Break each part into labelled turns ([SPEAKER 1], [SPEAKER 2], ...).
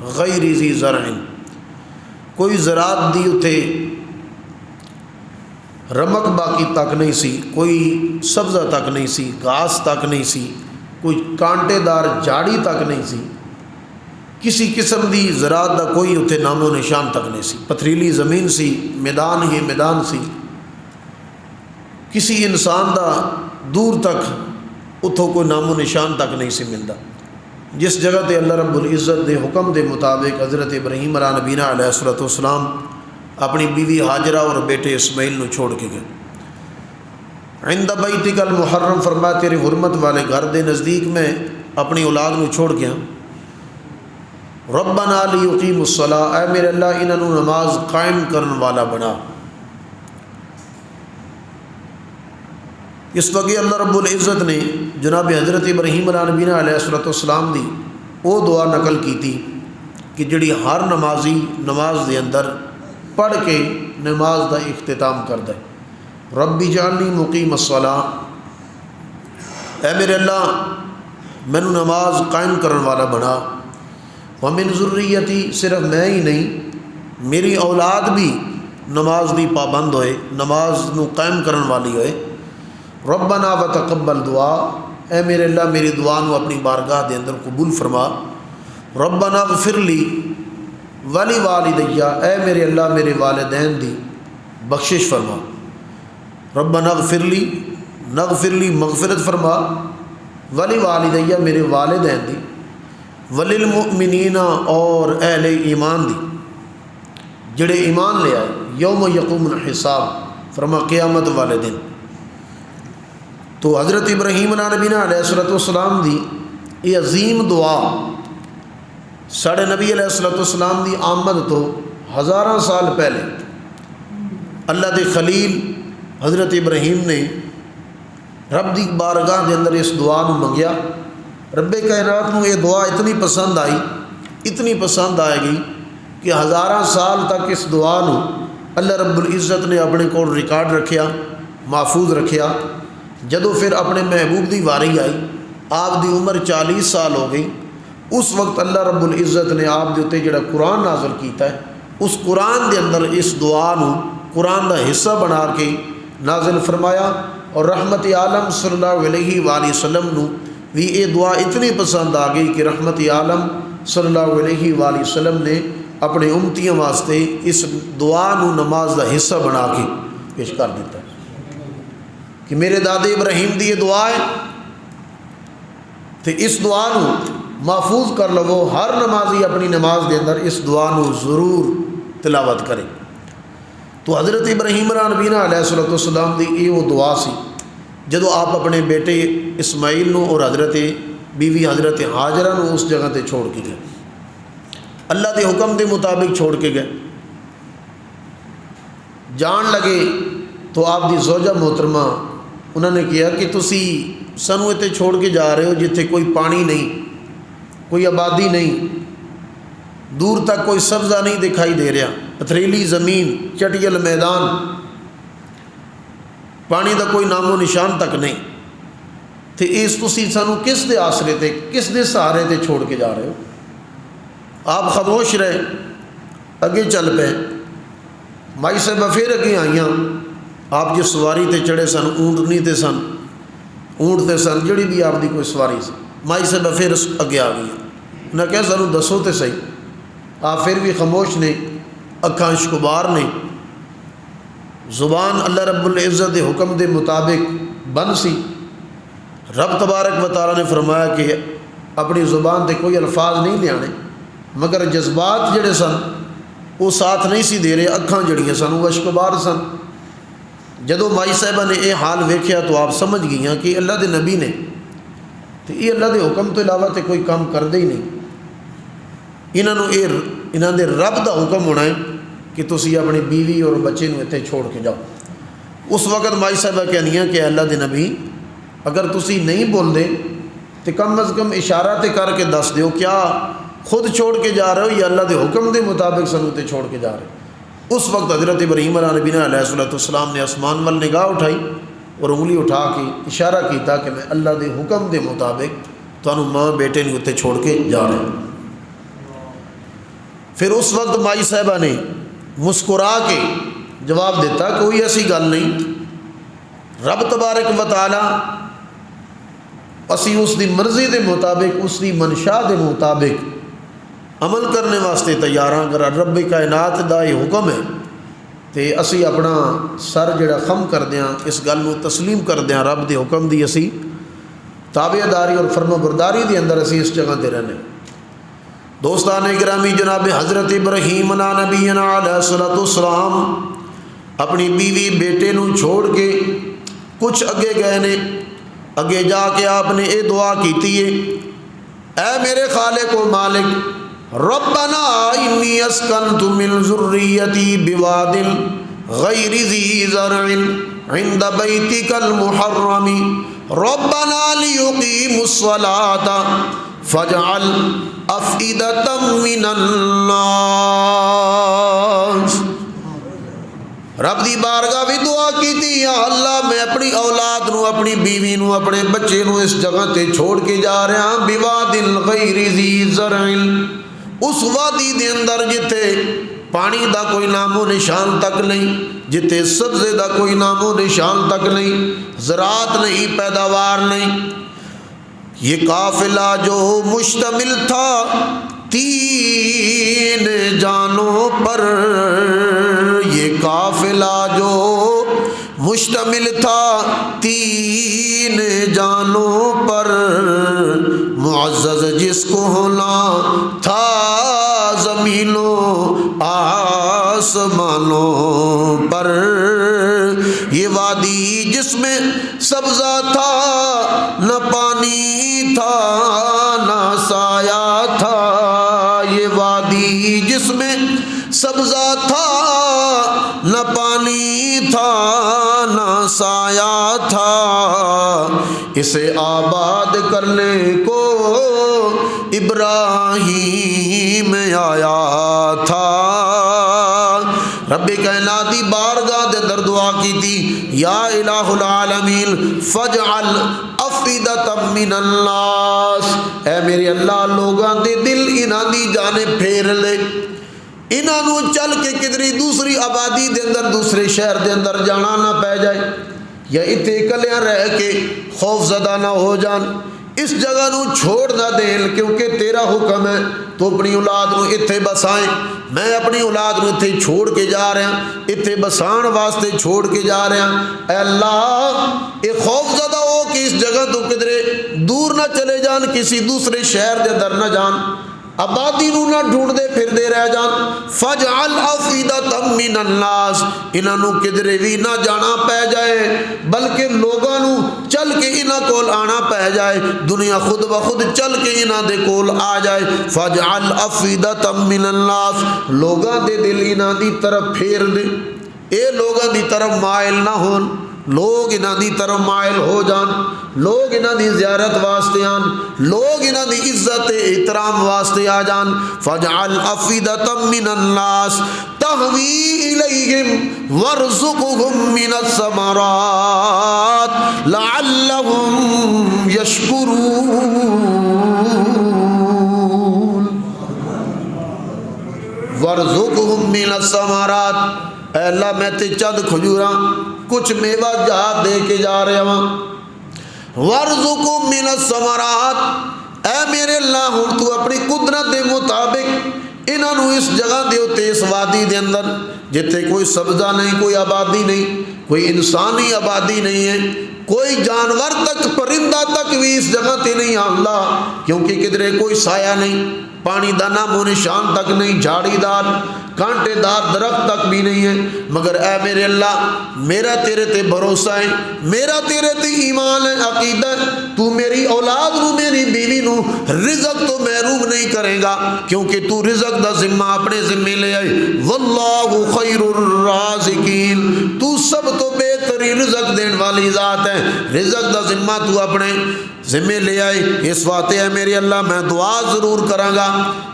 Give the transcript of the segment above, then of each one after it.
[SPEAKER 1] غیر ذی زرع، کوئی زراعت دی اتھے رمک باقی تک نہیں سی، کوئی سبزہ تک نہیں سی، گھاس تک نہیں سی، کوئی کانٹے دار جھاڑی تک نہیں سی، کسی قسم دی زراعت دا کوئی اتھے نام و نشان تک نہیں سی، پتھریلی زمین سی، میدان ہی میدان سی، کسی انسان دا دور تک اتھوں کوئی نام و نشان تک نہیں سی ملتا، جس جگہ تے اللہ رب العزت دے حکم دے مطابق حضرت ابراہیم علیہ نبینا علیہ الصلوۃ والسلام اپنی بیوی ہاجرہ اور بیٹے اسماعیل نو چھوڑ کے گئے۔ عند بیتک المحرم، فرمایا تیرے حرمت والے گھر دے نزدیک میں اپنی اولاد نو چھوڑ گیا۔ ربنا لیقیموا الصلاۃ، اے میرے اللہ انہاں نو نماز قائم کرن والا بنا۔ اس وقت اللہ رب العزت نے جناب حضرت ابراہیم علیہ نبینا علیہ الصلوۃ والسلام دی وہ دعا نقل کی تھی کہ جڑی ہر نمازی نماز دے اندر پڑھ کے نماز دا اختتام کردا ہے، رب اجعلنی مقیم الصلاۃ، اے میرے اللہ مینوں نماز قائم کرن والا بنا، ومن ذریتی، صرف میں ہی نہیں میری اولاد بھی نماز دی پابند ہوئے، نماز نو قائم کرن والی ہوئے۔ ربنا وتقبل دعا، اے میرے اللہ میری دعا نو اپنی بارگاہ دے اندر قبول فرما۔ ربنا اغفر لی ولی والدیہ، اے میرے اللہ میرے والدین دی بخشش فرما۔ ربنا اغفر لی مغفرت فرما، ولی والدیہ میرے والدین دی، وللمؤمنین اور اہل ایمان دی جڑے ایمان لے آئے، یوم یقوم الحساب، فرما قیامت والے دن۔ تو حضرت ابراہیم علیہ نبینا علیہ الصلوۃ والسلام دی یہ عظیم دعا ساڑھے نبی علیہ الصلوۃ والسلام دی آمد تو ہزاراں سال پہلے اللہ دے خلیل حضرت ابراہیم نے رب دی بارگاہ دے اندر اس دعا نو منگیا۔ رب کائنات نو یہ دعا اتنی پسند آئی، اتنی پسند آئے گی کہ ہزاراں سال تک اس دعا نو اللہ رب العزت نے اپنے کو ریکارڈ رکھیا، محفوظ رکھیا۔ جدو پھر اپنے محبوب دی واری آئی، آپ دی عمر 40 سال ہو گئی، اس وقت اللہ رب العزت نے آپ دے اتے جڑا قرآن نازل کیتا ہے، اس قرآن دے اندر اس دعا نو قرآن دا حصہ بنا کے نازل فرمایا، اور رحمت عالم صلی اللہ علیہ وآلہ وسلم نو بھی یہ دعا اتنی پسند آ گئی کہ رحمت عالم صلی اللہ علیہ وآلہ وسلم نے اپنے امتیاں واسطے اس دعا نو نماز دا حصہ بنا کے پیش کر دیتا ہے کہ میرے دادے ابراہیم دی یہ دعا ہے، تو اس دعا نو محفوظ کر لو، ہر نمازی اپنی نماز دے اندر اس دعا نو ضرور تلاوت کرے۔ تو حضرت ابراہیم علیہ نبینا علیہ الصلوۃ والسلام دی یہ وہ دعا سی جدو آپ اپنے بیٹے اسماعیل نو اور حضرت بیوی حضرت ہاجرہ نو اس جگہ تے چھوڑ کے گئے، اللہ دے حکم دے مطابق چھوڑ کے گئے۔ جان لگے تو آپ دی زوجہ محترمہ انہوں نے کیا کہ تسی سنو اتنے چھوڑ کے جا رہے ہو جتھے کوئی پانی نہیں، کوئی آبادی نہیں، دور تک کوئی سبزہ نہیں دکھائی دے رہا، پتھریلی زمین، چٹیل میدان، پانی دا کوئی نام و نشان تک نہیں، تو اس تسی سانو کس دے آسرے تے کس دے سہارے تے چھوڑ کے جا رہے ہو؟ آپ خاموش رہے، اگے چل پے۔ مائی صاحبہ پھر اگے آئیاں، آپ جس سواری تے چڑھے سن، اونٹنی تے سن، اونٹ تے سن، جڑی بھی آپ دی کوئی سواری سی، مائی صاحبہ پھر اگے آ گئی، انہیں کہا سانو دسو تے صحیح۔ آپ پھر بھی خاموش نے، اکھاں اشکبار نے، زبان اللہ رب العزت دے حکم دے مطابق بند سی۔ رب تبارک و تعالیٰ نے فرمایا کہ اپنی زبان تے کوئی الفاظ نہیں لے آنے، مگر جذبات جڑے سن وہ ساتھ نہیں سی دے رہے، اکھاں جڑیاں سن وہ اشکبار سن۔ جدو مائی صاحبہ نے یہ حال ویکھیا تو آپ سمجھ گئیاں کہ اللہ دے نبی نے تو یہ اللہ دے حکم تو علاوہ تے کوئی کام کردے ہی نہیں، انہاں دے رب دا حکم ہونا ہے کہ تسی اپنی بیوی اور بچے نو اتنے چھوڑ کے جاؤ۔ اس وقت مائی صاحبہ کہنیاں کہ اللہ دے نبی اگر تسی نہیں بول دے تو کم از کم اشارہ تے کر کے دس دیو، کیا خود چھوڑ کے جا رہے ہو یا اللہ دے حکم دے مطابق سنو تے چھوڑ کے جا رہے ہو؟ اس وقت حضرت ابراہیم علیہ نبینا علیہ الصلوۃ والسلام نے آسمان وال نگاہ اٹھائی اور انگلی اٹھا کے اشارہ کیتا کہ میں اللہ دے حکم دے مطابق تانوں ماں بیٹے نے اتنے چھوڑ کے جا رہے ہیں۔ پھر اس وقت مائی صاحبہ نے مسکرا کے جواب دیتا کوئی ایسی گل نہیں، رب تبارک و تعالی اسی اس دی مرضی دے مطابق، اس دی منشا دے مطابق عمل کرنے واسطے تیار ہاں۔ اگر رب کائنات دا یہ حکم ہے تے اسی اپنا سر جڑا خم کر دیاں، اس گل نو تسلیم کر دیاں، رب دے حکم دی اسی تابع داری اور فرما برداری دے اندر اسی اس جگہ تے رہنے۔ دوستان گرامی، جناب حضرت ابراہیم علیہ نبینا علیہ الصلوۃ والسلام اپنی بیوی بیٹے نو چھوڑ کے کچھ اگے گئے نے، اگے جا کے آپ نے یہ دعا کیتی ہے، اے میرے خالق و مالک، ربنا انی اسکنت من ذریتی بواد غیر ذی زرع عند بیتک المحرم ربنا لیقیموا الصلاۃ فاجعل افئدۃ من الناس۔ رب دی بارگاہ بھی دعا کیتی، یا اللہ میں اپنی اولاد نو، اپنی بیوی نو، اپنے بچے نو اس جگہ تے چھوڑ کے جا رہا ہاں، بواد غیر ذی زرع، اس وادی دے اندر جتے پانی دا کوئی نام و نشان تک نہیں، جتے سبزے دا کوئی نام و نشان تک نہیں، زراعت نہیں، پیداوار نہیں۔ یہ قافلہ جو مشتمل تھا 3 جانوں پر، یہ قافلہ جو مشتمل تھا 3 جانوں پر، معزز جس کو ہونا تھا زمینوں آسمانوں پر، یہ وادی جس میں سبزہ تھا، نہ پانی تھا نہ سایہ تھا، یہ وادی جس میں سبزہ تھا، نہ پانی تھا نہ سایہ تھا، اسے آباد کرنے کو ابراہیم آیا تھا۔ رب کائناتی بارگاہ دے در دعا کی تھی، یا الہ العالمین فجعل افئدۃ من الناس، اے میرے اللہ لوگاں دے دل انہاں دی جانب پھیر لے، انہاں نو چل کے کدری دوسری آبادی دے اندر، دوسرے شہر دے اندر جانا نہ پہ جائے، یا اتنے کلیاں رہ کے خوف زدہ نہ ہو جان، اس جگہ نو چھوڑ نہ دیں، کیونکہ تیرا حکم ہے تو اپنی اولاد نو اتھے بسائیں، میں اپنی اولاد نو اتھے چھوڑ کے جا رہا ہوں، اتھے بسان واسطے چھوڑ کے جا رہا ہوں، اے اللہ ایک خوف زدہ ہو کہ اس جگہ تو کدرے دور نہ چلے جان، کسی دوسرے شہر دے اندر نہ جان، آبادی نو نہ ڈھونڈ دے پھر دے رہ جان، فجعل افئدۃ من الناس، انہاں نو کدرے بھی نہ جانا پہ جائے، بلکہ لوگاں نو چل کے انہاں کول آنا پہ جائے، دنیا خود بخود چل کے انہاں دے کول آ جائے، فجعل افئدۃ من الناس، لوگاں دے دل انہاں دی طرف پھیر دے، اے لوگاں دی طرف مائل نہ ہون، لوگ انہاں دی طرف مائل ہو جان، لوگ انہاں دی زیارت واسطے آن، لوگ انہاں دی عزت احترام واسطے آ جان، فجعل افئدۃ من الناس تہوی الیہم وارزقہم من الثمرات لعلہم یشکرون، وارزقہم من الثمرات، اے اللہ میں تے چند کھجوراں کچھ میوہ جات دے کے جا رہے ہاں، وارزقہم من الثمرات، اے میرے اللہ ہن تو اپنی قدرت دے مطابق انہاں نو اس جگہ دے اتے اس وادی دے اندر جتے کوئی سبزہ نہیں، کوئی آبادی نہیں، کوئی انسانی آبادی نہیں ہے، کوئی جانور تک پرندہ تک بھی اس جگہ تے نہیں اللہ، کیونکہ کدرے کوئی سایہ نہیں، پانی دا نام و نشان تک نہیں، جھاڑی دار کانٹے دار درخت تک بھی نہیں ہے، مگر اے میرے اللہ میرا تیرے تے بھروسہ ہے، میرا تیرے تے ایمان ہے، عقیدہ ہے، تو میری اولاد نو، میری بیوی نو رزق تو محروم نہیں کرے گا، کیونکہ تو رزق دا ذمہ اپنے ذمہ لے آئے، واللہ خیر الرازقین، تو سب تو بہترین رزق دین والی ذات ہے، رزق دا ذمہ تو اپنے ذمہ لے آئے، اس واسطے ہے میرے اللہ میں دعا ضرور کراں گا،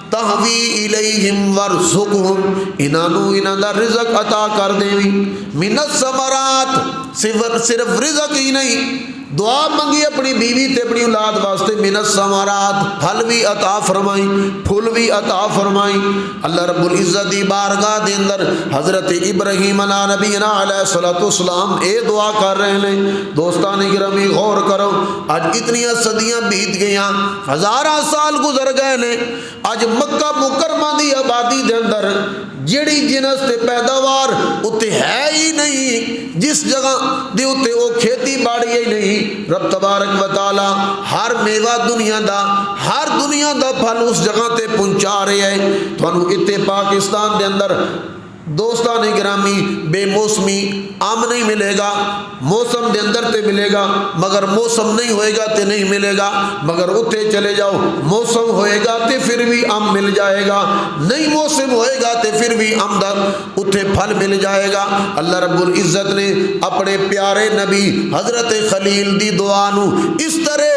[SPEAKER 1] تہوی الیہم وارزقہم، انہاں نو انہاں دا رزق عطا کر دیوی، من الثمرات، صرف رزق ہی نہیں، دعا منگی اپنی بیوی تے اپنی اولاد واسطے، من الثمرات، پھل بھی عطا فرمائی، پھول بھی عطا فرمائی۔ اللہ رب العزت دی بارگاہ دے اندر حضرت ابراہیم علیہ نبینا علیہ الصلوۃ والسلام اے دعا کر رہے ہیں۔ دوستان گرامی غور کرو، اج اتنی صدیاں بیت گئیاں، ہزاراں سال گزر گئے نے، اج مکہ مکرمہ دی آبادی دے اندر جیڑی جنس تے پیداوار اتے ہے ہی نہیں، جس جگہ دے اتے وہ کھیتی باڑی ہی نہیں۔ رب تبارک و تعالی ہر میوہ دنیا دا، ہر دنیا دا پھل اس جگہ تے پہنچا رہے ہیں۔ تھانوں اتے پاکستان دے اندر دوستان گرامی بے موسمی آم نہیں ملے گا، موسم دے اندر تے ملے گا، مگر موسم نہیں ہوئے گا تے نہیں ملے گا۔ مگر اتنے چلے جاؤ، موسم ہوئے گا تے پھر بھی آم مل جائے گا، نہیں موسم ہوئے گا تے پھر بھی آم دا اتنے پھل مل جائے گا۔ اللہ رب العزت نے اپنے پیارے نبی حضرت خلیل دی دعا نو اس طرح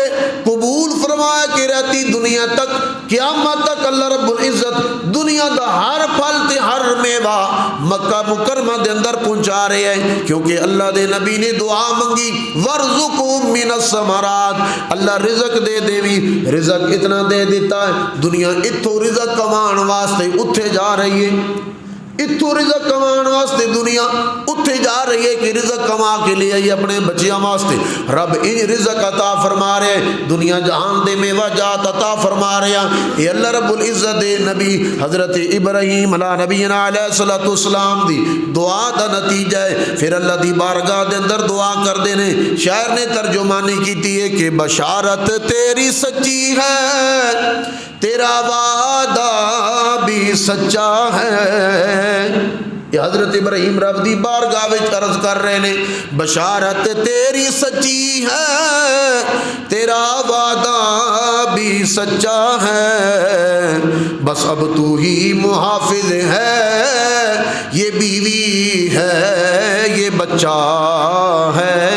[SPEAKER 1] قبول فرمایا کہ رہتی دنیا تک، قیامت تک اللہ رب العزت دنیا دا ہر پھل تے ہر میوہ مکہ مکرمہ دے اندر پہنچا رہے ہیں، کیونکہ اللہ دے نبی نے دعا منگی، وَارْزُقْهُم مِّنَ الثَّمَرَاتِ، اللہ رزق دے دیوی، رزق اتنا دے دیتا ہے، دنیا اتھو رزق کمان واسطے اتھے جا رہی ہے، اتھو رزق کمان واسطے دنیا اتھے جا رہی ہے کہ رزق کما کے لے آئی اپنے بچیاں واسطے۔ رب ان رزق عطا فرما رہے ہیں، دنیا جہان دے میوہ جات عطا فرما رہے ہیں۔ یہ اللہ رب العزت دے نبی حضرت ابراہیم علیہ نبینا علیہ الصلوۃ والسلام دی دعا دا نتیجہ ہے۔ پھر اللہ دی بارگاہ دے اندر دعا کر دینے، شاعر نے ترجمانی کی ہے کہ بشارت تیری سچی ہے، تیرا وعدہ بھی سچا ہے۔ یہ حضرت ابراہیم رب دی بارگاہ وچ عرض کر رہے نے، بشارت تیری سچی ہے، تیرا وعدہ بھی سچا ہے، بس اب تو ہی محافظ ہے، یہ بیوی ہے، یہ بچہ ہے۔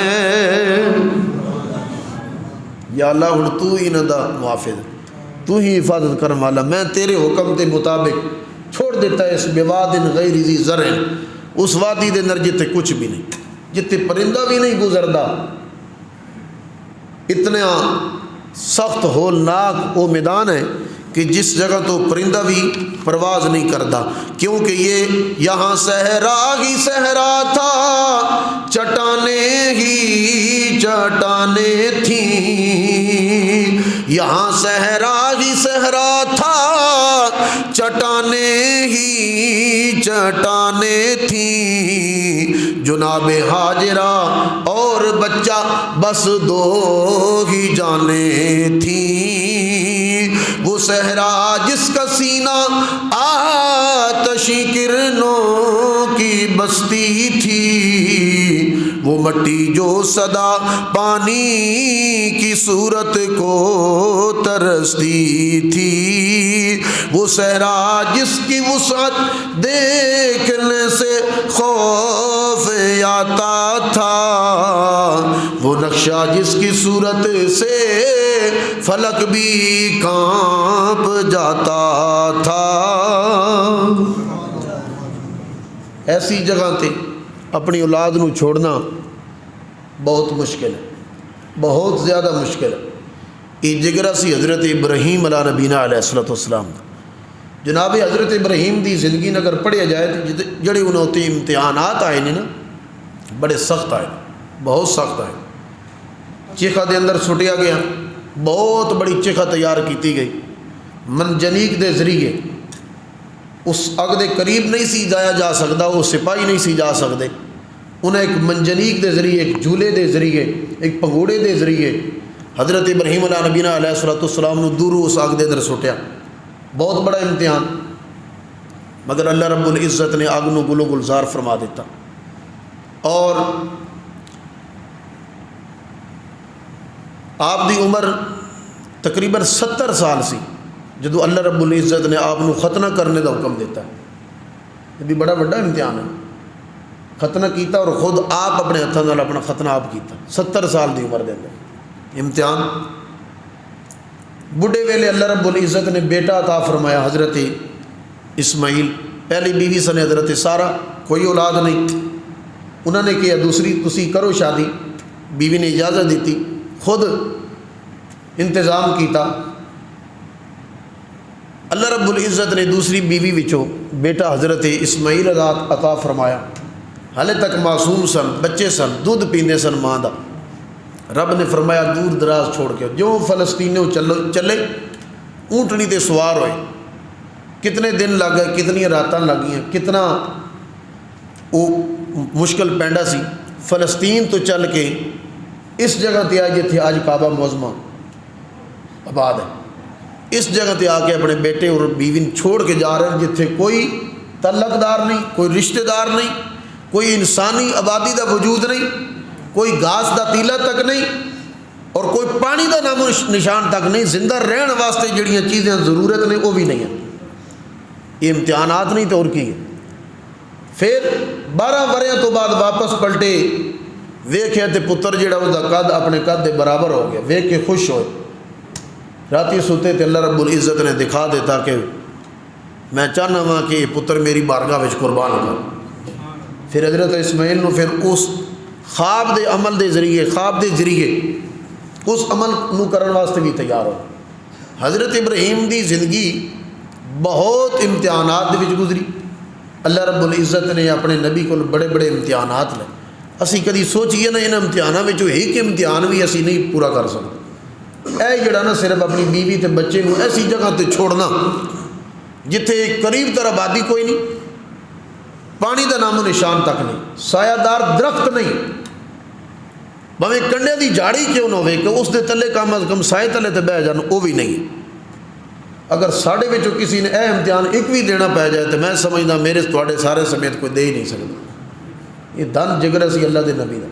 [SPEAKER 1] یا اللہ ہن تو ہی نہ دا محافظ، تو ہی حفاظت کرنے والا، میں تیرے حکم کے مطابق چھوڑ دیتا ہے اس بواد غیر ذی زرع، اس وادی دے اندر جتے کچھ بھی نہیں، جتے پرندہ بھی نہیں گزردا، اتنا سخت ہولناک وہ میدان ہے کہ جس جگہ تو پرندہ بھی پرواز نہیں کرتا، کیونکہ یہ یہاں صحرا ہی صحرا تھا، چٹانیں ہی چٹانیں تھیں، یہاں صحرا ہی صحرا تھا، چٹانیں ہی چٹانیں تھیں، جناب حاجرہ اور بچہ بس دو ہی جانیں تھیں، وہ صحرا جس کا سینہ آتشی کرنوں کی بستی تھی، وہ مٹی جو صدا پانی کی صورت کو ترستی تھی، وہ صحرا جس کی وسعت دیکھنے سے خوف آتا تھا، وہ نقشہ جس کی صورت سے فلک بھی کانپ جاتا تھا۔ ایسی جگہ تے اپنی اولاد نو چھوڑنا بہت مشکل ہے، بہت زیادہ مشکل ہے۔ یہ جگرہ سی حضرت ابراہیم علیہ نبینا علیہ الصلوۃ والسلام، جناب حضرت ابراہیم دی زندگی اگر پڑھیا جائے تو جڑے انہوں تے امتحانات آئے نے نا، بڑے سخت آئے، بہت سخت آئے۔ چیخا دے اندر سٹیا گیا، بہت بڑی چیخا تیار کیتی گئی، منجنیق دے ذریعے، اس اگ دے قریب نہیں سی جایا جا سکتا، وہ سپاہی نہیں سی جا سکتے، انہیں ایک منجنیق دے ذریعے، ایک جھولے دے ذریعے، ایک پگوڑے دے ذریعے حضرت ابراہیم علیہ نبینا علیہ الصلوۃ والسلام نے دورو اس اگ دے اندر سٹیا۔ بہت بڑا امتحان، مگر اللہ رب العزت نے اگ نو گلو گلزار فرما دیتا، اور آپ دی عمر تقریباً 70 سال سی جدو اللہ رب العزت نے آپ نو ختنہ کرنے دا حکم دیتا ہے۔ یہ بھی بڑا بڑا امتحان ہے، ختنہ کیتا اور خود آپ اپنے ہاتھوں نال اپنا ختنہ آپ کیتا، 70 سال دی عمر دے اندر امتحان۔ بڑھے ویلے اللہ رب العزت نے بیٹا عطا فرمایا، حضرت اسماعیل، پہلی بیوی سنے حضرت سارہ، کوئی اولاد نہیں، انہوں نے کہا دوسری تسی کرو شادی، بیوی نے اجازت دیتی، خود انتظام کیتا۔ اللہ رب العزت نے دوسری بیوی وچوں بیٹا حضرت اسماعیل عطا فرمایا۔ حالے تک معصوم سن، بچے سن، دودھ پیندے سن ماں دا۔ رب نے فرمایا دور دراز چھوڑ کے جو فلسطینوں چلے اونٹنی تے سوار ہوئے، کتنے دن لگ گئے، کتنی راتاں لگیاں، کتنا وہ مشکل پینڈا سی۔ فلسطین تو چل کے اس جگہ تے آج جتھے آج کعبہ معظمہ آباد ہے، اس جگہ تے آ کے اپنے بیٹے اور بیوی چھوڑ کے جا رہے ہیں جتھے کوئی تعلق دار نہیں، کوئی رشتہ دار نہیں، کوئی انسانی آبادی دا وجود نہیں، کوئی گھاس دا تیلا تک نہیں، اور کوئی پانی دا نام و نشان تک نہیں۔ زندہ رہن واسطے جڑیاں چیزیں ضرورت نے وہ بھی نہیں ہیں۔ یہ امتحانات نہیں تو اور کی ہے۔ پھر 12 وریاں تو بعد واپس پلٹے، ویکھیا تے پتر جڑا اس دا قد اپنے قد دے برابر ہو گیا، ویکھ کے خوش ہوئے۔ راتی سوتے تے اللہ رب العزت نے دکھا دیتا کہ میں چاہنا وا کہ یہ پتر میری بارگاہ وچ قربان ہو۔ پھر حضرت اسماعیل نو پھر اس خواب دے عمل دے ذریعے، خواب دے ذریعے اس عمل نو کرن واسطے بھی تیار ہو۔ حضرت ابراہیم دی زندگی بہت امتحانات دے وچ گزری۔ اللہ رب العزت نے اپنے نبی کو بڑے بڑے امتحانات لے۔ اسی کدی سوچیے نا ان امتحانوں وچوں ایک امتحان بھی اسی نہیں پورا کر سکتے۔ اے جڑا نا صرف اپنی بیوی تے بچے نو ایسی جگہ تے چھوڑنا جتھے قریب تر آبادی کوئی نہیں، پانی دا نام و نشان تک نہیں، سایہ دار درخت نہیں، بھاویں کنڈے دی جھاڑی کیوں نہ ہوئے کہ اس دے تلے کم از کم سائے تلے تے بہ جان، وہ بھی نہیں۔ اگر ساڑھے وچوں کسی نے اے امتحان ایک بھی دینا پہ جائے تو میں سمجھدا میرے تواڈے سارے سمیت کوئی دے ہی نہیں سکتا۔ یہ دن جگر سی اللہ دے نبی دا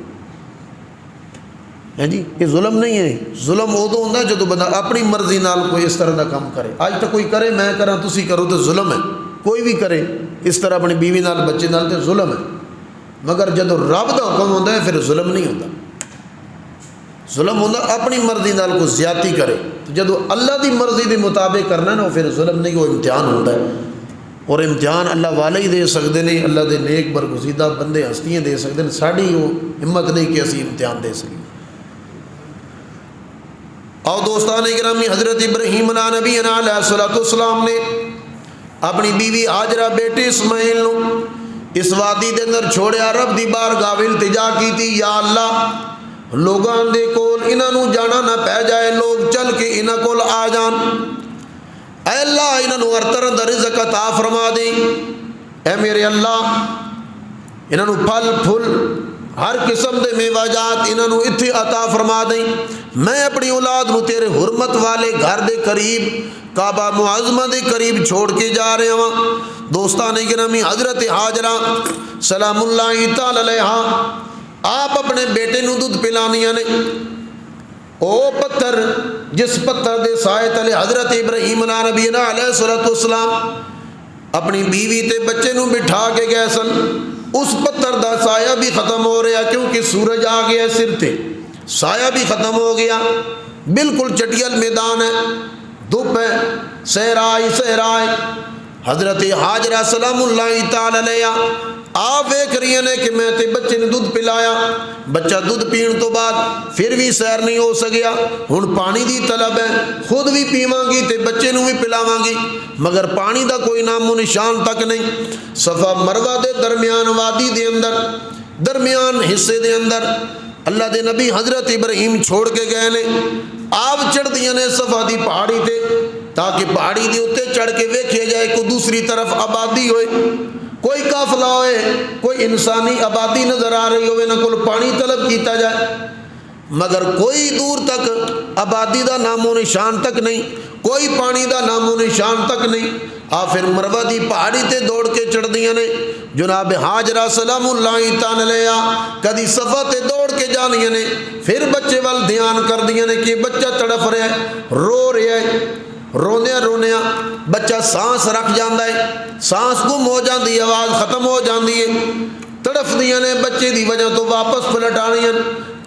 [SPEAKER 1] ہے جی، یہ ظلم نہیں ہے۔ ظلم ادو ہوندا جدوں بندہ اپنی مرضی نال کوئی اس طرح دا کام کرے۔ اج تک کوئی کرے میں کراں تسی کرو تو ظلم ہے، کوئی بھی کرے اس طرح اپنی بیوی نال بچے نال تے ظلم ہے۔ مگر جدوں رب دا حکم ہوندا ہے پھر ظلم نہیں ہوندا۔ ظلم ہوندا اپنی مرضی نال کوئی زیادتی کرے، جدوں اللہ دی مرضی دے مطابق کرنا ہے نا پھر ظلم نہیں، وہ امتحان ہوندا ہے۔ اور امتحان اللہ والے ہی دے سکتے ہیں، اللہ دے نیک برگزیدہ بندے ہستیاں دے سکتے ہیں، ساڑی وہ ہمت نہیں کہ اسی امتحان دے سکیں۔ اور دوستان گرامی، حضرت ابراہیم نبینا علیہ الصلوۃ والسلام نے اپنی بیوی ہاجرہ بیٹے اسماعیل نو اس وادی دے اندر چھوڑیا، رب دی بارگاہ وچ التجا کیتی، یا اللہ لوگاں دے کول انہاں نو جانا نہ پہ جائے، لوگ چل کے انہاں کول آ جان، اے اللہ انہاں نو ہر طرح دا رزق عطا فرما دے، اے میرے اللہ انہاں نو پھل پھل ہر قسم دے میوہ جات انہاں نو اتھے عطا فرما دیں، میں اپنی اولاد نو تیرے حرمت والے گھر دے قریب کعبہ معظمہ دے قریب چھوڑ کے جا رہے ہوں۔ دوستان گرامی، حضرت ہاجرہ سلام اللہ تعالی علیہا آپ اپنے بیٹے نو دودھ پلانیاں نے، او پتھر جس پتھر دے سائے تلے حضرت ابراہیم نبینا علیہ الصلوۃ والسلام اپنی بیوی تے بچے نو بٹھا کے گئے سن، اس پتھر دا سایہ بھی ختم ہو رہا کیونکہ سورج آ گیا سر تے، سایہ بھی ختم ہو گیا، بالکل چٹیل میدان ہے، دھوپ ہے، صحرائی۔ حضرت ہاجرہ سلام اللہ تعالی علیہ آپ ویکھ رہی ہیں کہ میں تے بچے نے دودھ پلایا، بچہ دودھ پین تو بعد پھر بھی سیر نہیں ہو سکیا، ہن پانی دی طلب ہے، خود بھی پیواں گی تے بچے نو بھی پلاواں گی، مگر پانی دا کوئی نام و نشان تک نہیں۔ صفا مروہ دے درمیان وادی دے اندر، درمیان حصے دے اندر اللہ دے نبی حضرت ابراہیم چھوڑ کے گئے نے، آپ چڑھ دیاں نے صفا دی پہاڑی تے، تاکہ پہاڑی دے اتے چڑھ کے ویکھے جائے کوئی دوسری طرف آبادی ہوئے، کوئی قافلہ ہوئے، کوئی انسانی آبادی نظر آ رہی ہوئے، نہ کوئی پانی طلب کیتا جائے، مگر کوئی دور تک آبادی دا نام و نشان تک نہیں، کوئی پانی دا نام و نشان تک نہیں۔ آپ پھر مروہ دی پہاڑی تے دوڑ کے چڑھ دیاں نے، جناب ہاجرہ سلام اللہ تعالی علیہ کدی صفا تے دوڑ کے جانیاں نے، پھر بچے وال دھیان کر دیاں نے کہ بچہ تڑف رہا ہے، رو رہا ہے، روندیا بچہ سانس رکھ جاندہ ہے، سانس گم ہو جاندی ہے، آواز ختم ہو جاندی ہے، تڑف دیاں نے بچے دی وجہ تو واپس پلٹ آنیاں،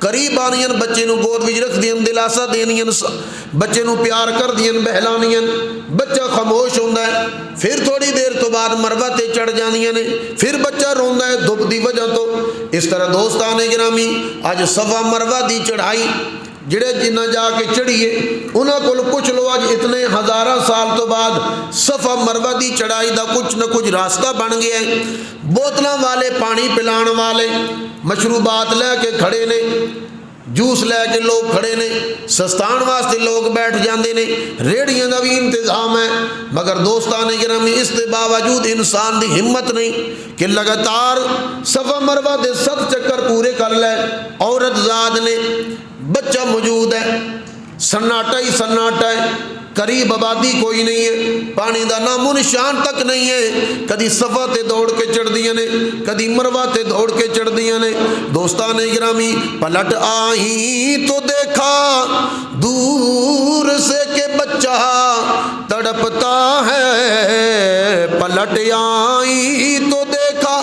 [SPEAKER 1] قریب آنیاں بچے نو گود وچ رکھ دیاں دلاسا دینیاں بچے نو پیار کر دیاں بہلانیاں بچہ خاموش ہوندا ہے پھر تھوڑی دیر تو بعد مروہ تے چڑھ جاندیاں نے پھر بچہ روندا ہے دھوپ دی وجہ تو اس طرح دوستان گرامی اج صفا مروہ دی چڑھائی جڑے جنہ جا کے چڑھیے انہاں کول پوچھ لو اج اتنے ہزاراں سال تو بعد صفا مروہ دی چڑھائی دا کچھ نہ کچھ راستہ بن گیا ہے بوتلاں والے پانی پلان والے مشروبات لے کے کھڑے نے جوس لے کے لوگ کھڑے نے سستان واسطے لوگ بیٹھ جاندے نے ریڑیاں دا بھی انتظام ہے مگر دوستان گرامی اس کے باوجود انسان دی ہمت نہیں کہ لگاتار صفا مروہ دے 7 چکر پورے کر لے عورت زاد نے بچہ موجود ہے سناٹا ہی سناٹا ہے قریب آبادی کوئی نہیں ہے پانی دا نام و نشان تک نہیں ہے کدی صفا تے دوڑ کے چڑھ دیاں نے کدی مروہ تے دوڑ کے چڑھ دیاں نے دوستان گرامی پلٹ آئی تو دیکھا دور سے کہ بچہ تڑپتا ہے پلٹ آئی تو دیکھا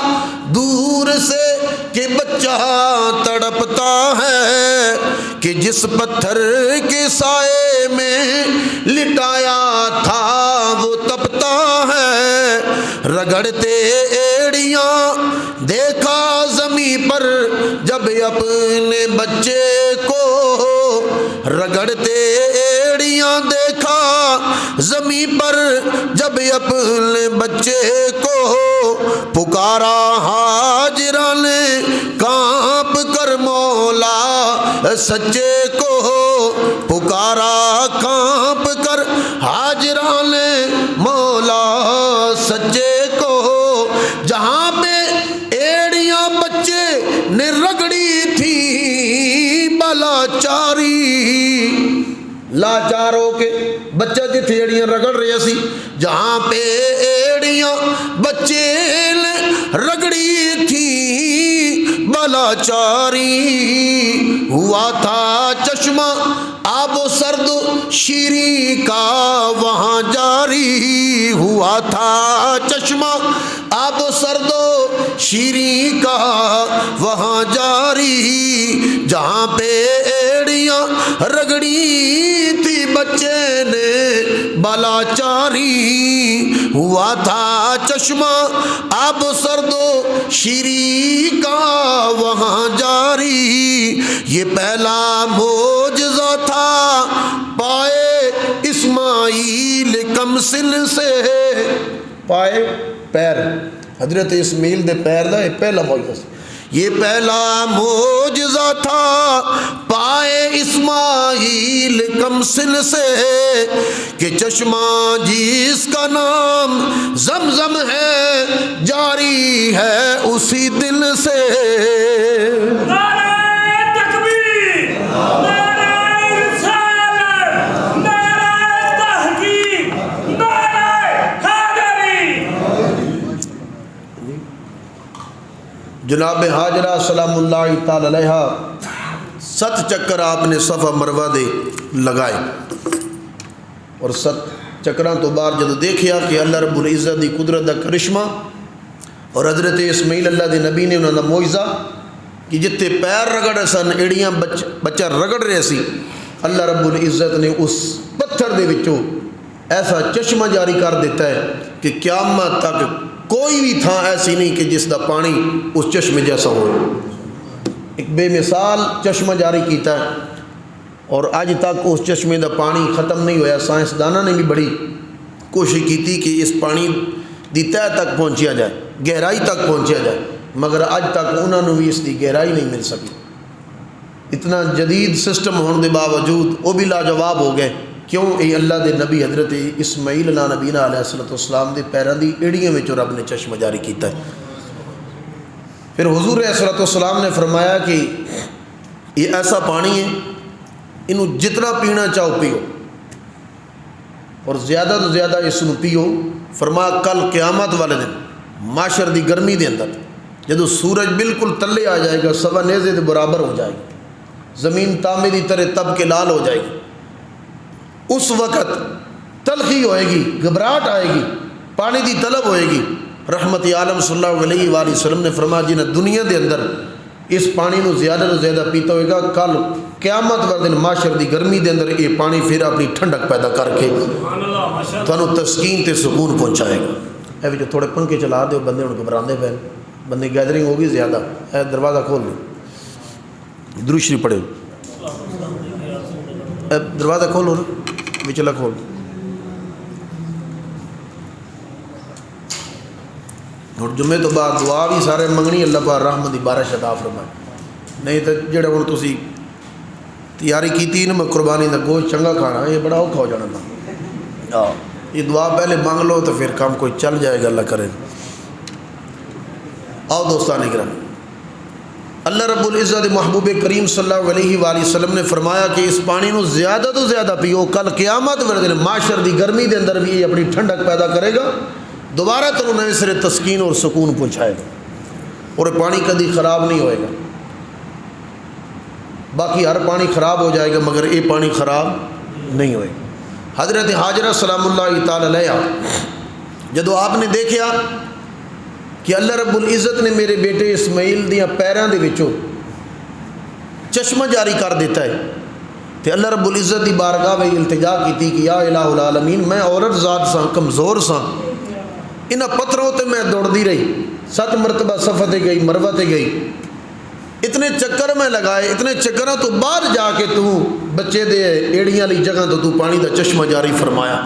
[SPEAKER 1] دور سے کہ بچہ تڑپتا ہے کہ جس پتھر کے سائے میں لٹایا تھا وہ تپتا ہے رگڑتے ایڑیاں دیکھا زمین پر جب اپنے بچے کو رگڑتے ایڑیاں دیکھا زمین پر جب اپنے بچے کو پکارا ہاجرہ نے کانپ کر مولا سچے کو پکارا کانپ کر ہاجرہ نے مولا سچے کو جہاں پہ ایڑیاں بچے نے رگڑی تھی بلاچاری لاچار ہو کے بچہ جتھے ایڑیاں رگڑ رہے سی جہاں پہ ایڑیاں بچے نے رگڑی تھی بلاچاری ہوا تھا چشمہ آب و سرد شیریں کا وہاں جاری ہوا تھا چشمہ آب و سرد شیریں کا وہاں جاری جہاں پہ ایڑیاں رگڑی تھی بچے نے بلاچاری ہوا تھا چشمہ آب و سرد شیریں کا وہاں جاری یہ پہلا معجزہ تھا پائے اسماعیل کم سن سے پائے پیر حضرت اسماعیل دے پیر دا یہ پہلا معجزہ یہ پہلا معجزہ تھا پائے اسماعیل کم سن سے کہ چشمہ جس کا نام زمزم ہے جاری ہے اسی دل سے جناب حاجرہ سلام اللہ تعالی علیہ 7 چکر آپ نے صفا مروہ دے لگائے اور 7 چکراں تو بعد جب دیکھیا کہ اللہ رب العزت دی قدرت دا کرشمہ اور حضرت اسماعیل اللہ دے نبی نے انہوں دا معجزہ کہ جتے پیر رگڑ سن ایڑیاں بچہ رگڑ رہے سی اللہ رب العزت نے اس پتھر دے وچوں ایسا چشمہ جاری کر دیتا ہے کہ قیامت تک کوئی بھی تھا ایسی نہیں کہ جس دا پانی اس چشمے جیسا ہو ایک بے مثال چشمہ جاری کیتا ہے اور آج تک اس چشمے دا پانی ختم نہیں ہویا سائنسدانہ نے بھی بڑی کوشش کی تھی کہ اس پانی دی تہ تک پہنچیا جائے گہرائی تک پہنچیا جائے مگر آج تک انہوں نے بھی اس دی گہرائی نہیں مل سکی اتنا جدید سسٹم ہونے دے باوجود وہ بھی لاجواب ہو گئے کیوں اے اللہ دے نبی حضرت اسماعیل علیہ نبینا علیہ السلام دے پیران دی ایڑیاں میں جو رب نے چشمہ جاری کیتا ہے پھر حضور علیہ السلام نے فرمایا کہ یہ ایسا پانی ہے انہوں جتنا پینا چاہو پیو اور زیادہ تو زیادہ اس نو پیو فرمایا کل قیامت والے دن معاشر دی گرمی دے اندر جدو سورج بالکل تلے آ جائے گا سوا نیزے دے برابر ہو جائے گی زمین تانبے دی طرح تب کے لال ہو جائے گی اس وقت تلخی ہوئے گی گھبراہٹ آئے گی پانی دی طلب ہوئے گی رحمت عالم صلی اللہ علیہ وآلہ وسلم نے فرمایا جنہیں دنیا دے اندر اس پانی نو زیادہ تو زیادہ پیتا ہوئے گا، کل قیامت والے دن معاشر دی گرمی دے اندر یہ پانی پھر اپنی ٹھنڈک پیدا کر کے تھانوں تسکین تے سکون پہنچائے گا۔ اے جو تھوڑے پنکھے چلا دے بندے ہن گھبراندے پے، بندے گیدرنگ ہوگی زیادہ، اے دروازہ کھول دو، درود شریف پڑھو، اے دروازہ کھولو نا، وچلا کھول۔ اور جمعے تو بعد دعا بھی سارے منگنی، اللہ پاک رحمت دی بارش عطا فرمائے، نہیں تو جڑے ہن تسی تیاری کیتی نا میں قربانی دا گوشت چنگا کھانا، یہ بڑا اوکھا ہو جانا تھا۔ یہ دعا پہلے مانگ لو تو پھر کام کوئی چل جائے گا، اللہ کرے۔ آؤ دوستان اکرام، اللہ رب العزت محبوب کریم صلی اللہ علیہ وآلہ وسلم نے فرمایا کہ اس پانی نو زیادہ تو زیادہ پیو، کل قیامت والے دن معاشر دی گرمی دے اندر بھی یہ اپنی ٹھنڈک پیدا کرے گا، دوبارہ تو نئے سرے تسکین اور سکون پہنچائے گا، اور پانی کبھی خراب نہیں ہوئے گا۔ باقی ہر پانی خراب ہو جائے گا مگر یہ پانی خراب نہیں ہوئے گا۔ حضرت حاجرہ سلام اللہ تعالی علیہ جدو آپ نے دیکھا کہ اللہ رب العزت نے میرے بیٹے اسماعیل دیا پیراں دے وچوں چشمہ جاری کر دیتا ہے، تو اللہ رب العزت دی بارگاہ میں التجا کی کہ یا الہ العالمین، میں عورت ذات سا، کمزور سا، انہاں پتھروں تے میں دوڑ دی رہی، 7 مرتبہ صفا تے گئی، مروہ تے گئی، اتنے چکر میں لگائے، اتنے چکروں تو بعد جا کے تو بچے دے ایڑیاں لی جگہ تو پانی دا چشمہ جاری فرمایا۔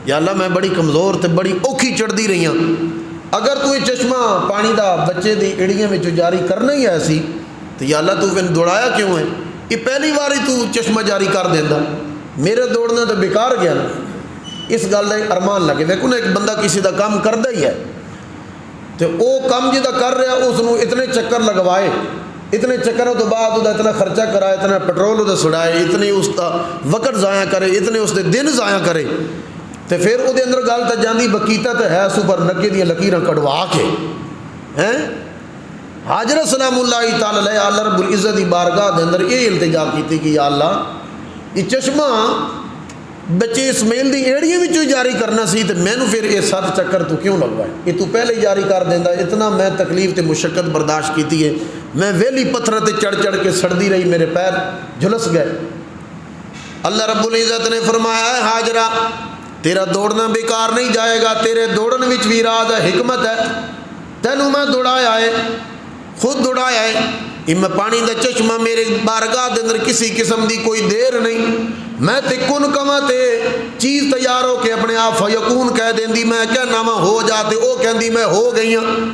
[SPEAKER 1] یا اللہ میں بڑی کمزور تے بڑی اوکھی چڑھ دی رہی ہوں، اگر تو یہ چشمہ پانی دا بچے دی ایڑیاں میں جو جاری کرنا ہی ایسی تو یا اللہ تو پھر دوڑایا کیوں ہے؟ یہ پہلی باری تو چشمہ جاری کر دینا، میرے دوڑنا تو بیکار گیا نا۔ اس گل دا ارمان لگے، دیکھو نا ایک بندہ کسی دا کام کردا ہی ہے تو وہ کام جدا کر رہا اس نو اتنے چکر لگوائے، اتنے چکروں تو بعد وہ اتنا خرچہ کرائے، اتنا پٹرول وہ سڑائے، اتنی اس کا وقت ضائع کرے، اتنے اس دے دن ضائع کرے، تو پھر وہ اندر گل تو جاندی بکیتا تو ہے سو پر نکے دیا لکیراں کڑوا کے ہیں۔ حاجرہ سلام اللہ تعالی علیہ اللہ رب العزت دی بارگاہ دے اندر یہ التجا کی کہ یا اللہ یہ چشمہ بچے اسماعیل دی ایڑیاں وچوں جاری کرنا سی، تو میں نے پھر یہ 7 چکر تو کیوں لگوائے؟ یہ تو پہلے جاری کر دینا، اتنا میں تکلیف تے مشقت برداشت کیتی ہے، میں ویلی پتھر تے چڑھ چڑھ کے سڑدی رہی، میرے پیر جھلس گئے۔ اللہ رب العزت نے فرمایا ہے حاجرہ تیرا دوڑنا بیکار نہیں جائے گا، تیرے دوڑن وچ بھی راز ہے، حکمت ہے، تینوں میں دوڑایا ہے، خود دوڑایا ہے، یہ میں پانی دا چشمہ میرے بارگاہ دے اندر کسی قسم دی کوئی دیر نہیں، میں تے کن کما تے چیز تیار ہو کے اپنے آپ فیکون کہہ دیندی، میں کہنا میں ہو جاتے، او کہندی میں ہو گئی ہوں،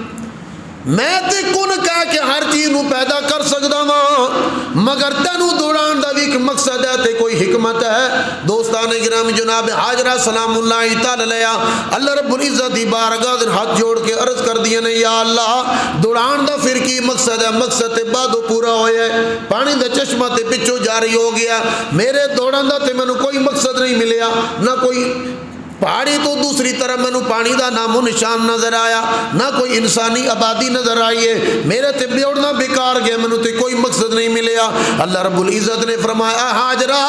[SPEAKER 1] میں تے کن کہہ کے ہر چیز نو پیدا کر سکدا ہاں، مگر تینوں دوڑان دا بھی ایک مقصد ہے تے کوئی حکمت ہے۔ دوستان گرام جناب حاجرہ سلام اللہ تعالی علیہ اللہ رب العزت دی بارگاہ دے ہاتھ جوڑ کے عرض کر دیا نے یا اللہ دوڑان دا پھر کی مقصد ہے؟ مقصد تے بعدو پورا ہویا ہے، پانی دا چشمہ تے پچھو جاری ہو گیا، میرے دوڑان دا تے مینوں کوئی مقصد نہیں ملیا، نہ کوئی پہاڑی تو دوسری طرف میں پانی دا نام و نشان نظر آیا، نہ کوئی انسانی آبادی نظر آئی ہے، میرے تے دوڑنا بیکار گیا، میں تے کوئی مقصد نہیں ملیا۔ اللہ رب العزت نے فرمایا حاجرہ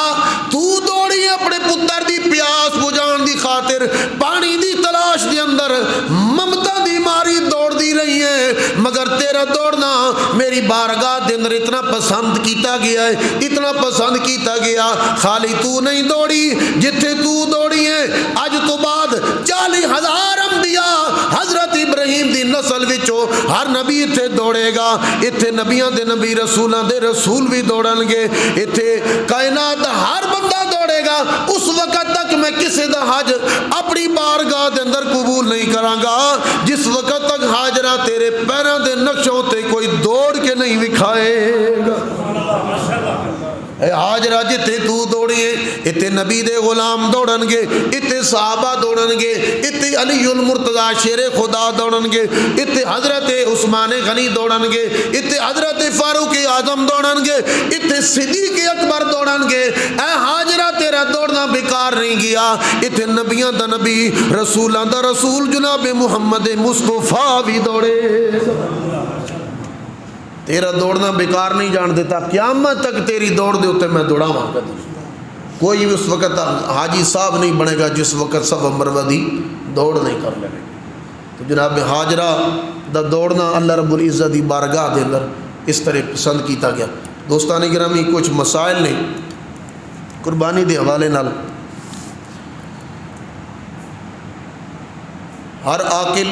[SPEAKER 1] تو دوڑی اپنے پتر دی پیاس بجھان دی خاطر، پانی دی تلاش دی اندر ممتا دی ماری دوڑ دی رہی ہے، مگر تیرا دوڑنا میری بارگاہ دے اندر اتنا پسند کیتا گیا ہے، اتنا پسند کیتا گیا، خالی تو نہیں دوڑی، جتھے تو دوڑی ہے اج تو بعد 40,000 انبیاء حضرت ابراہیم دی نسل وچوں ہر نبی اتھے دوڑے گا، اتھے نبیاں دے نبی رسولاں دے رسول بھی دوڑن گے، اتھے کائنات ہر بندہ دوڑے گا، اس وقت تک میں کسی دا حج اپنی بارگاہ دے اندر قبول نہیں کراں گا جس وقت تک حاجرہ تیرے پیراں دے نقشوں تے کوئی دوڑ کے نہیں وکھائے گا۔ اے حاجرہ جتے تو دوڑی ہے اتنے نبی دے غلام دوڑن گے، اتنے صحابہ دوڑن گے، اتنے علی المرتضی شیر خدا دوڑن گے، اتنے حضرت عثمان غنی دوڑن گے، اتنے حضرت فاروق اعظم دوڑن گے، اتنے صدیق اکبر دوڑن گے۔ اے حاجرہ تیرا دوڑنا بیکار نہیں گیا، اتنے نبیاں دا نبی رسولاں دا رسول جناب محمد مصطفیٰ بھی دوڑے، تیرا دوڑنا بیکار نہیں جان دیتا، قیامت تک تیری دوڑ دے ہوتے میں دوڑا ہوں گا۔ کوئی بھی اس وقت حاجی صاحب نہیں بنے گا جس وقت سب مروہ دی دوڑ نہیں کر لے۔ تو جناب حاجرہ دا دوڑنا اللہ رب العزت دی بارگاہ دے اندر اس طرح پسند کیتا گیا۔ دوستان گرامی کچھ مسائل نے قربانی دے حوالے نال۔ ہر عاقل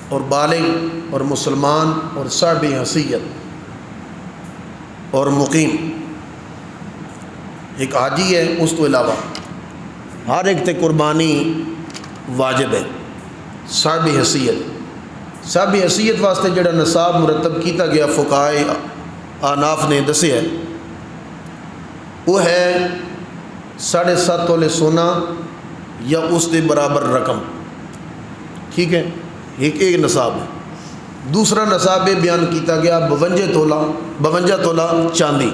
[SPEAKER 1] اور بالغ اور مسلمان اور صاحب حیثیت اور مقیم، ایک حاجی ہے، اس تو علاوہ ہر ایک تے قربانی واجب ہے۔ صاحب حیثیت واسطے جڑا نصاب مرتب کیتا گیا فقہائے احناف نے دسے ہے، وہ ہے 7.5 تولے سونا یا اس کے برابر رقم، ٹھیک ہے، ایک نصاب ہے۔ دوسرا نصاب یہ بیان کیتا گیا 52 تولہ چاندی،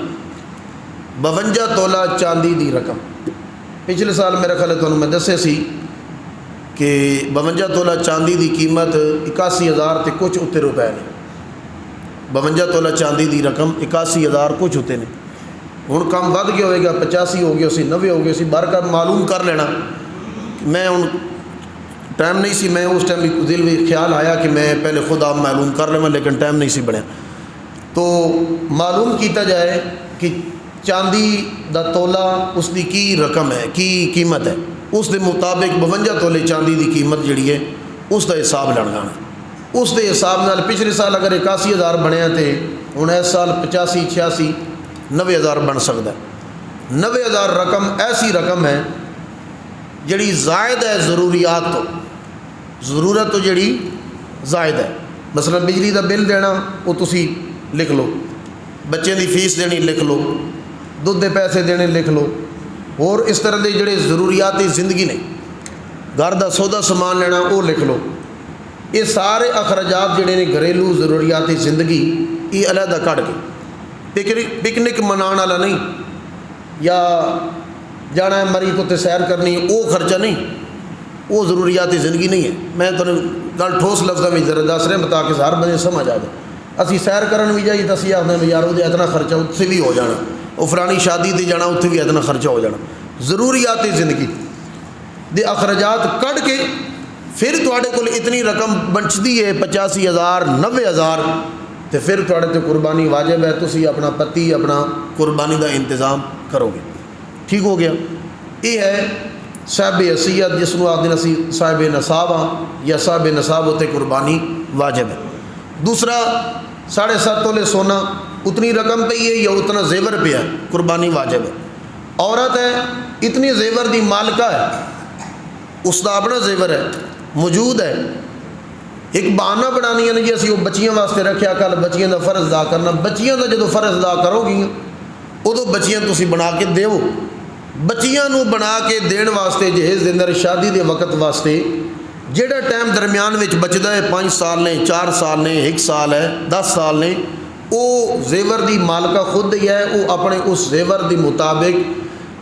[SPEAKER 1] 52 تولہ چاندی دی رقم۔ پچھلے سال میرا خیال ہے تمہیں میں دسے سی کہ 52 تولہ چاندی دی قیمت 81,000 تے کچھ اتنے روپے نے۔ 52 تولہ چاندی دی رقم 81,000 کچھ ہوتے ہیں۔ ہوں کم ود گیا ہوئے گا، 85 ہو گیا سی، 90 ہو گیا سی، بار کا معلوم کر لینا۔ میں ہوں ٹائم نہیں سی، میں اس ٹائم بھی دل میں خیال آیا کہ میں پہلے خود آپ معلوم کر لوں، لیکن ٹائم نہیں سی بنیا۔ تو معلوم کیتا جائے کہ چاندی دا تولہ اس دی کی رقم ہے، کی قیمت ہے، اس دے مطابق 52 تولے چاندی دی قیمت جڑی ہے اس دا حساب لڑنا ہے۔ اس دے حساب نال پچھلے سال اگر 81,000 بنیا تے ہوں اس سال 85، 86، 90,000 بن سکتا ہے۔ 90,000 رقم ایسی رقم ہے جڑی زائد ہے ضروریات تو، ضرورت تو جڑی زائد ہے۔ مثلا بجلی دا بل دینا وہ تسی لکھ لو، بچے دی فیس دینی لکھ لو، دودھ دے پیسے دینے لکھ لو، اور اس طرح دے جڑے ضروریاتی زندگی نے، گھر دا سودا سامان لینا وہ لکھ لو۔ یہ سارے اخراجات جڑے نے گھریلو ضروریاتی زندگی یہ علیحدہ کٹ کے، پکنک منانا والا نہیں، یا جانا ہے مری تو سیر کرنی وہ خرچہ نہیں، وہ ضروریاتی زندگی نہیں ہے۔ میں تمہیں گل ٹھوس لفظوں میں ذرا دس رہا تاکہ ہر بندے سمجھ آ جائے۔ اسی سیر کرن بھی جائیے تو اسی آخر میں یار وہ اتنا خرچہ اتنے بھی ہو جانا، وہ فلانی شادی تے جانا اتنے بھی اتنا خرچہ ہو جانا۔ ضروریاتی زندگی دے اخراجات کٹ کے پھر تواڈے کول اتنی رقم بچتی ہے 85,000، 90,000، تو پھر تواڈے تے قربانی واجب ہے، تسی اپنا پتی اپنا قربانی دا انتظام کرو گے۔ ٹھیک ہو گیا۔ یہ ہے صاحب حیثیت، جس کو آخر اسی صاحب نصاب ہاں یا صاحب نصاب ہوتے قربانی واجب ہے۔ دوسرا 7.5 تولے سونا اتنی رقم پہ ہے یا اتنا زیور پہ ہے، قربانی واجب ہے۔ عورت ہے اتنی زیور دی مالکہ ہے، اس کا اپنا زیور ہے موجود ہے، ایک بہانہ بنانی ہے نا جی اسی وہ بچیاں واسطے رکھیا، کل بچیاں دا فرض ادا کرنا، بچیاں دا جدو فرض ادا کرو گی ادو بچیاں تسی بنا کے دیو۔ بچیاں نو بنا کے دین واسطے جہیز دے اندر شادی دے وقت واسطے جیڑا ٹائم درمیان وچ بچدا ہے، 5 سال نے، 4 سال نے، 1 سال ہے، 10 سال نے، وہ زیور دی مالکہ خود ہی ہے، وہ اپنے اس زیور دی مطابق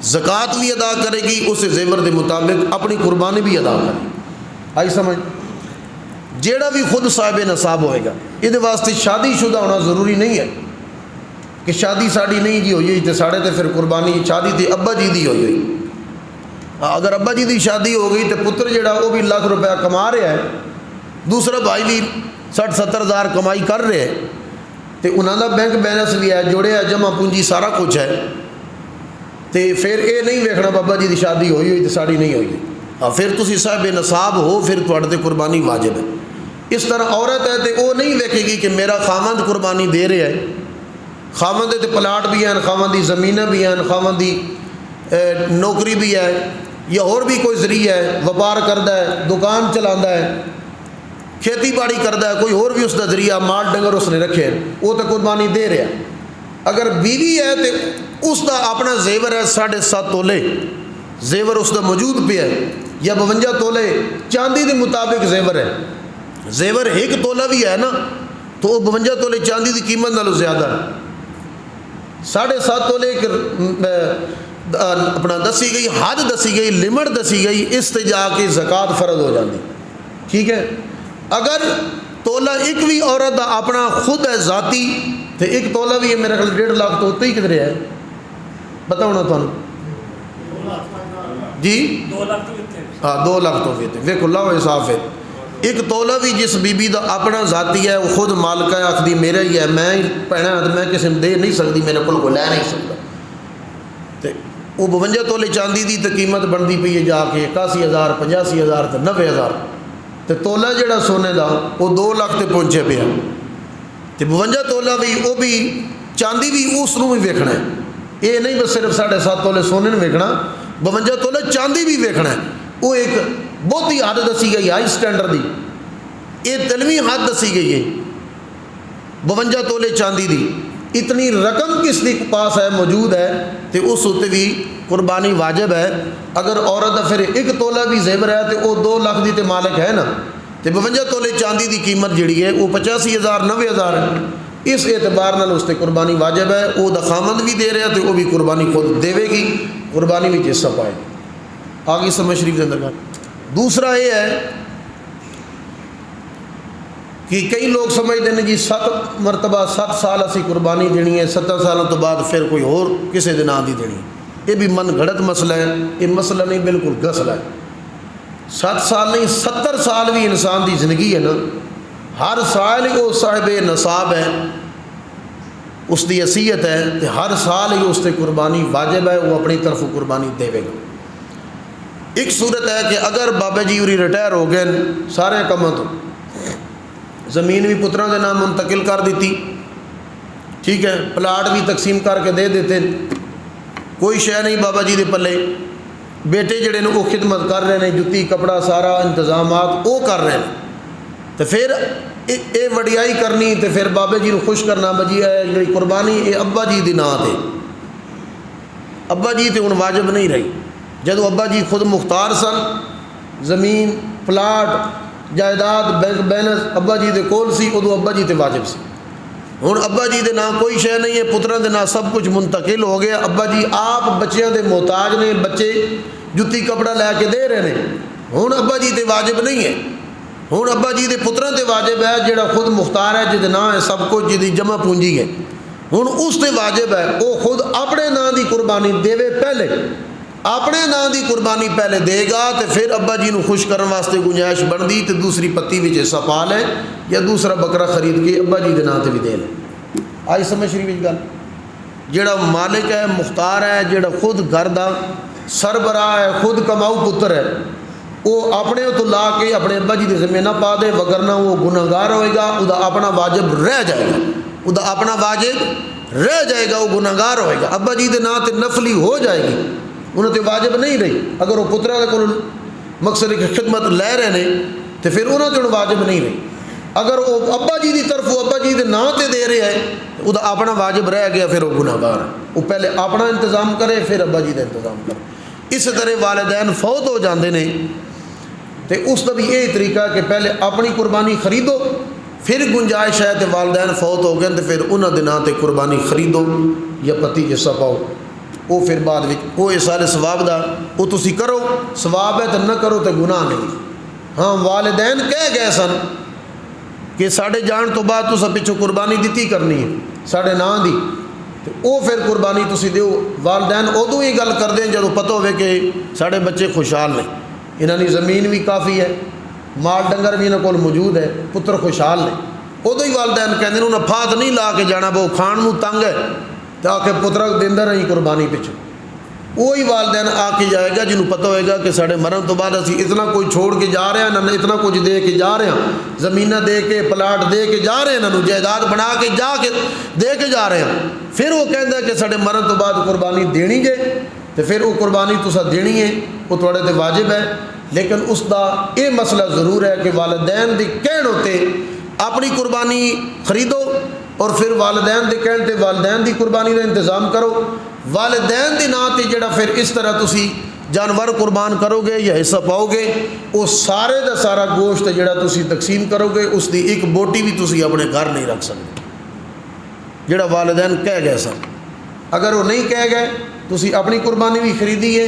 [SPEAKER 1] زکوٰۃ بھی ادا کرے گی، اس زیور دے مطابق اپنی قربانی بھی ادا کرے گی۔ آئی سمجھ؟ جیڑا بھی خود صاحب نصاب ہوئے گا، یہ واسطے شادی شدہ ہونا ضروری نہیں ہے کہ شادی ساڑی نہیں جی ہوئی تو ساڑے تے پھر قربانی شادی تے ابا جی دی ہوئی۔ اگر ابا جی دی شادی ہو گئی تو پتر جڑا وہ بھی لاکھ روپیہ کما رہا ہے، دوسرا بھائی بھی 60-70 ہزار کمائی کر رہے ہیں، تو انہوں کا بینک بیلنس بھی ہے، جوڑے ہے، جمع پونجی سارا کچھ ہے، تو پھر یہ نہیں ویکھنا بابا جی دی شادی ہوئی تو ساڑی نہیں ہوئی۔ پھر تسی صاحب نصاب ہو، پھر تواڈے تے قربانی واجب ہے۔ اس طرح عورت ہے تو وہ نہیں ویکھے گی کہ میرا خامند قربانی دے رہا ہے، خامند تے پلاٹ بھی ہیں، خامند دی زمینیں بھی ہیں، خامند دی نوکری بھی ہے، یا اور بھی کوئی ذریعہ ہے، وپار کردا ہے، دکان چلاندا ہے، کھیتی باڑی کردا ہے، کوئی اور بھی اس کا ذریعہ، مال ڈنگر اس نے رکھے، وہ تو قربانی دے رہا۔ اگر بیوی ہے تو اس کا اپنا زیور ہے 7.5 تولے زیور اس کا موجود پہ ہے، یا 52 تولے چاندی کے مطابق زیور ہے۔ زیور 1 تولہ بھی ہے نا تو وہ 52 تولے چاندی کی قیمت نالوں زیادہ ہے۔ 7.5 تولے اپنا دسی گئی، حد دسی گئی، لمٹ دسی گئی، اس تے جا کے زکوٰۃ فرض ہو جاتی۔ ٹھیک ہے۔ اگر تولہ ایک بھی عورت دا اپنا خود ہے ذاتی تو 1 تولہ بھی ہے، میرے خیال 1.5 لاکھ تو اتنے ہی کدھر ہے، بتاؤ نا تمہیں جی؟
[SPEAKER 2] 2 لاکھ تو اتنے،
[SPEAKER 1] ہاں 2 لاکھ تو اتنے، ویکھو اللہ و انصاف ہے۔ ایک تولا بھی جس بی بی دا اپنا ذاتی ہے، وہ خود مالک ہے، آخری میرا ہی ہے، میں ہی پہنا تو میں کسی دے نہیں سکتی، میرے کو لے نہیں سکتا. تو وہ 52 تولے چاندی دی تو قیمت بنتی پئی ہے جا کے 81,000 85,000 تو 90,000. تو تولا جڑا سونے دا وہ 2 لاکھ تے پہنچے پیا. تو 52 تولا بھی وہ بھی چاندی بھی اس نو بھی ویکھنا ہے. یہ نہیں بس صرف 7.5 تولے سونے نے ویکھنا، 52 تولے چاندی بھی ویکھنا ہے. وہ ایک بہت ہی حد دسی گئی ہائی سٹینڈرڈ دی، یہ تلویں حد دسی گئی ہے 52 تولے چاندی دی. اتنی رقم کس کے پاس ہے موجود ہے تو اس اتنے بھی قربانی واجب ہے. اگر عورت کا پھر 1 تولا بھی زیور ہے تو وہ 2 لاکھ دی تے مالک ہے نا. تو 52 تولے چاندی دی قیمت جڑی ہے وہ 85,000 90,000 ہے. اس اعتبار نال اس تے قربانی واجب ہے. وہ خامند بھی دے رہا تو وہ بھی قربانی خود دے گی، قربانی بھی حصہ پائے گی. آگے سمجھ شریف کے اندر گل. دوسرا یہ ہے کہ کئی لوگ سمجھتے ہیں جی 7 مرتبہ 7 سال اسی قربانی دینی ہے، 7 سالوں تو بعد پھر کوئی اور کسی دے نام دی دینی. یہ بھی من گھڑت مسئلہ ہے. یہ مسئلہ نہیں، بالکل گسل ہے. 7 سال نہیں 70 سال بھی انسان دی زندگی ہے نا. ہر سال ہی وہ صاحب نصاب ہے، اس دی حیثیت ہے، تو ہر سال ہی اس تے قربانی واجب ہے. وہ اپنی طرف قربانی دے گا. ایک صورت ہے کہ اگر بابا جی اوری ریٹائر ہو گئے سارے کاموں تو، زمین بھی پتراں دے نام منتقل کر دیتی، ٹھیک ہے، پلاٹ بھی تقسیم کر کے دے دیتے، کوئی شے نہیں بابا جی دے پلے. بیٹے جڑے نے وہ خدمت کر رہے ہیں، جتی کپڑا سارا انتظامات وہ کر رہے ہیں. تو پھر یہ وڈیائی کرنی، تو پھر بابے جی کو خوش کرنا بجی ہے جی قربانی یہ ابا جی دی نام تے. ابا جی تے ہن واجب نہیں رہی. جدو ابا جی خود مختار سن، زمین پلاٹ جائیداد بینک بیلنس ابا جی دے کول سی، ادو ابا جی تے واجب سی. ہن ابا جی دے نام کوئی شے نہیں ہے، پتراں دے نام سب کچھ منتقل ہو گیا. ابا جی آپ بچیاں دے محتاج نے، بچے جتی کپڑا لے کے دے رہے ہیں. ہن ابا جی تے واجب نہیں ہے. ہن ابا جی دے پتراں تے واجب ہے، جڑا خود مختار ہے، جہد نام ہے سب کچھ، جہدی جمع پونجی ہے. ہن اس تے واجب ہے وہ خود اپنے نام دی قربانی دے، پہلے اپنے نام دی قربانی پہلے دے گا. تو پھر ابا جی نو خوش کرنے واسطے گنجائش بندی تو دوسری پتی وچ حصہ پا لے، یا دوسرا بکرا خرید کے ابا جی دے نام تے بھی دے لے. آئی سمجھ شریف گل. جڑا مالک ہے، مختار ہے، جڑا خود گھر دا سربراہ ہے، خود کماؤ پتر ہے، وہ اپنے تو لا کے اپنے ابا جی دے ذمہ نہ پا دے، وگرنہ وہ گناہگار ہوئے گا. وہ اپنا واجب رہ جائے گا، وہ اپنا واجب رہ جائے گا، وہ گناہگار ہوئے گا. ابا جی دے نام تے نفلی ہو جائے گی، انہوں تے واجب نہیں رہی. اگر وہ پترا دے کول مقصد کی خدمت لے رہے ہیں تو پھر انہوں تے واجب نہیں رہی. اگر وہ ابا جی دی طرف وہ ابا جی دے نام تے دے رہے ہیں، وہ اپنا واجب رہ گیا، پھر وہ گناہگار ہے. وہ پہلے اپنا انتظام کرے، پھر ابا جی دا انتظام کرے. اس طرح والدین فوت ہو جاندے نے تو اس کا بھی یہی طریقہ ہے کہ پہلے اپنی قربانی خریدو، پھر گنجائش ہے تو والدین فوت ہو گئے تو پھر انہوں دے نام تے قربانی خریدو یا پتی جسا پاؤ. وہ پھر بعد وہ سارے ثواب دا وہ تسی کرو، ثواب ہے تو نہ کرو تو گناہ نہیں. ہاں والدین کہہ گئے سن کہ ساڑھے جان تو بعد تو سب پچھو قربانی دیتی کرنی ہے ساڑھے نام دی، تو وہ پھر قربانی تسی دیو. والدین ادو ہی گل کر دیں جب پتہ ہوئے کہ ساڑھے بچے خوشحال نہیں، انہوں نے زمین بھی کافی ہے، مال ڈنگر بھی انہوں کو موجود ہے، پتر خوشحال نہیں. ادو ہی والدین کہتے ہیں انہیں پھات نہیں لا کے جانا، وہ کھان نو تنگ ہے تاکہ پتر دیندہ رہی قربانی پچھو. وہی والدین آ کے جائے گا جنہوں پتہ ہوئے گا کہ ساڑھے مرن تو بعد اسی اتنا کوئی چھوڑ کے جا رہے ہیں، نہ اتنا کچھ دے کے جا رہے ہیں، زمینہ دے کے پلاٹ دے کے جا رہے ہیں، نہ جائیداد بنا کے دے کے جا رہے ہیں. پھر وہ کہتا ہے کہ ساڑھے مرن تو بعد قربانی دینی جے، تو پھر وہ قربانی تسا دینی ہے، وہ تھوڑے تے واجب ہے. لیکن اس دا یہ مسئلہ ضرور ہے کہ والدین دی کہن ہوتے اپنی قربانی خریدو، اور پھر والدین دے کہن تے والدین دی قربانی دا انتظام کرو. والدین دی نام تے جڑا پھر اس طرح تسی جانور قربان کرو گے یا حصہ پاؤ گے، وہ سارے دا سارا گوشت جڑا تسی تقسیم کرو گے، اس دی ایک بوٹی بھی تسی اپنے گھر نہیں رکھ سکتے جڑا والدین کہہ گئے سن. اگر وہ نہیں کہہ گئے تسی اپنی قربانی بھی خریدی ہے،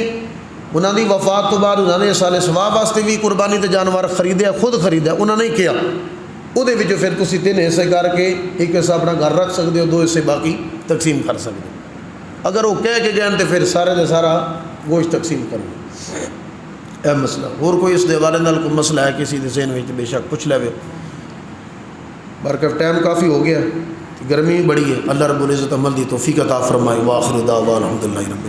[SPEAKER 1] انہوں نے وفات تو بعد انہوں نے سال ثواب واسطے بھی قربانی تے جانور خریدے، خود خریدا، انہوں نے کیا، وہ پھر تسی 3 حصے کر کے ایک حصہ اپنا گھر رکھ سکتے ہو، 2 حصے باقی تقسیم کر سکتے ہو. اگر وہ کہہ کے گئے تو پھر سارے دے سارا گوشت تقسیم کرو. ਇਹ ਮਸਲਾ। ਹੋਰ ਕੋਈ ਇਸ ਦੇ ਹਵਾਲੇ ਨਾਲ ਕੋਈ ਮਸਲਾ ਹੈ ਕਿਸੇ ਦੇ ਜ਼ਹਨ ਵਿੱਚ ਬੇਸ਼ੱਕ ਪੁੱਛ ਲਵੇ। ਬਰਕਤ ਟائم کافی ہو گیا، گرمی بھی بڑی ہے۔ اللہ رب العزت عمل دی توفیق عطا فرمائے۔ واخر دعوانا الحمد للہ رب